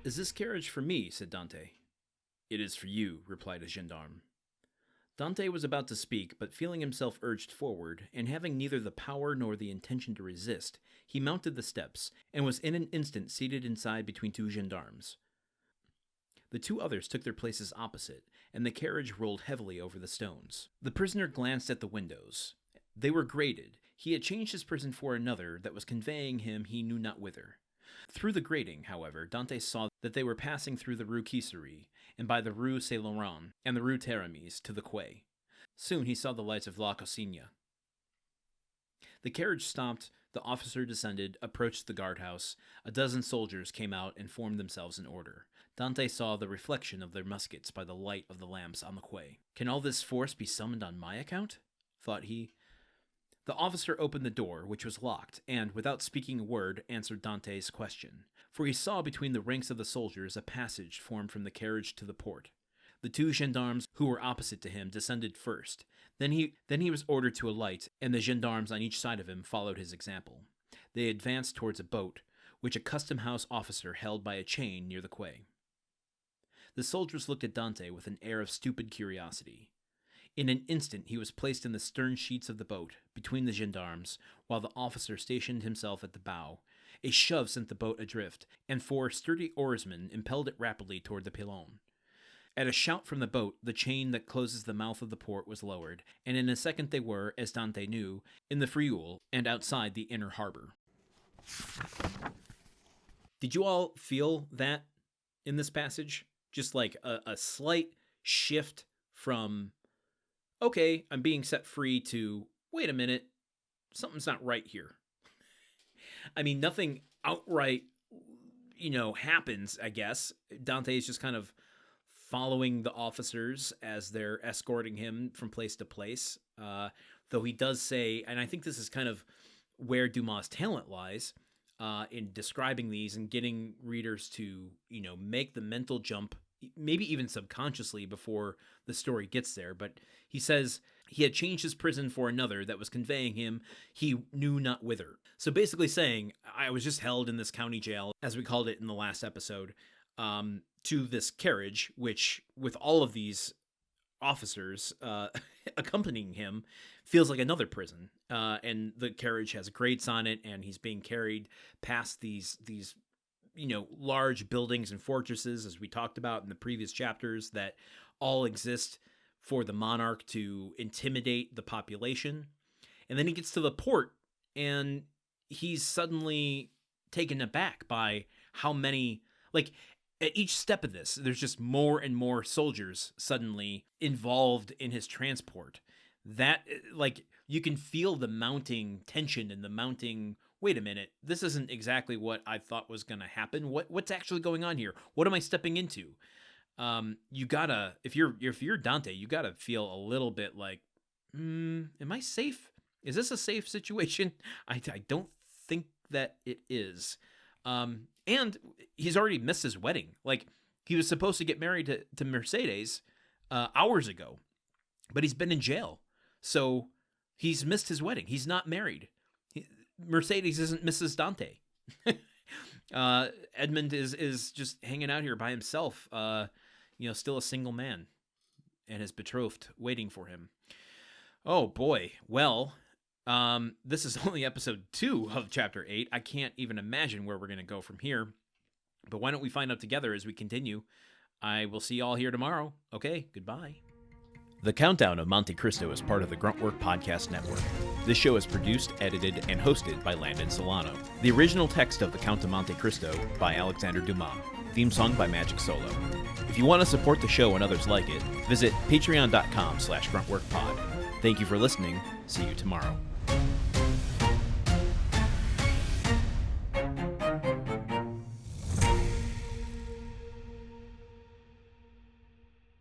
"Is this carriage for me?" said Dante. "It is for you," replied a gendarme. Dante was about to speak, but feeling himself urged forward, and having neither the power nor the intention to resist, he mounted the steps, and was in an instant seated inside between two gendarmes. The two others took their places opposite, and the carriage rolled heavily over the stones. The prisoner glanced at the windows. They were grated. He had changed his prison for another that was conveying him he knew not whither. Through the grating, however, Dante saw that they were passing through the Rue Quicerie, and by the Rue Saint-Laurent and the Rue Taramis to the quay. Soon he saw the lights of La Consigne. The carriage stopped, the officer descended, approached the guardhouse. A dozen soldiers came out and formed themselves in order. Dante saw the reflection of their muskets by the light of the lamps on the quay. "Can all this force be summoned on my account?" thought he. The officer opened the door, which was locked, and, without speaking a word, answered Dante's question, for he saw between the ranks of the soldiers a passage formed from the carriage to the port. The two gendarmes who were opposite to him descended first. Then he was ordered to alight, and the gendarmes on each side of him followed his example. They advanced towards a boat, which a custom-house officer held by a chain near the quay. The soldiers looked at Dante with an air of stupid curiosity. In an instant he was placed in the stern sheets of the boat, between the gendarmes, while the officer stationed himself at the bow. A shove sent the boat adrift, and 4 sturdy oarsmen impelled it rapidly toward the pilon. At a shout from the boat, the chain that closes the mouth of the port was lowered, and in a second they were, as Dante knew, in the Frioul and outside the inner harbor. Did you all feel that in this passage? Just like a slight shift from, okay, I'm being set free, to, wait a minute, something's not right here. I mean, nothing outright, happens, I guess. Dante is just kind of following the officers as they're escorting him from place to place. Though he does say, and I think this is kind of where Dumas' talent lies, in describing these and getting readers to, make the mental jump, maybe even subconsciously before the story gets there. But he says he had changed his prison for another that was conveying him he knew not whither. So basically saying, I was just held in this county jail, as we called it in the last episode, to this carriage, which with all of these officers accompanying him feels like another prison. And the carriage has grates on it, and he's being carried past these large buildings and fortresses, as we talked about in the previous chapters, that all exist for the monarch to intimidate the population. And then he gets to the port, and he's suddenly taken aback by how many, at each step of this, there's just more and more soldiers suddenly involved in his transport. That, you can feel the mounting tension and the mounting, wait a minute, this isn't exactly what I thought was going to happen. What's actually going on here? What am I stepping into? You gotta, if you're Dante, you gotta feel a little bit like, am I safe? Is this a safe situation? I don't think that it is. And he's already missed his wedding. He was supposed to get married to Mercedes hours ago, but he's been in jail. So he's missed his wedding. He's not married. Mercedes isn't Mrs. Dante. Edmond is just hanging out here by himself, still a single man, and his betrothed waiting for him. Oh boy. Well, this is only episode 2 of chapter 8. I can't even imagine where we're going to go from here, but why don't we find out together as we continue? I will see you all here tomorrow. Okay, goodbye. The Countdown of Monte Cristo is part of the Gruntwork Podcast Network. This show is produced, edited, and hosted by Landon Solano. The original text of The Count of Monte Cristo by Alexander Dumas. Theme song by Magic Solo. If you want to support the show and others like it, visit patreon.com/gruntworkpod. Thank you for listening. See you tomorrow.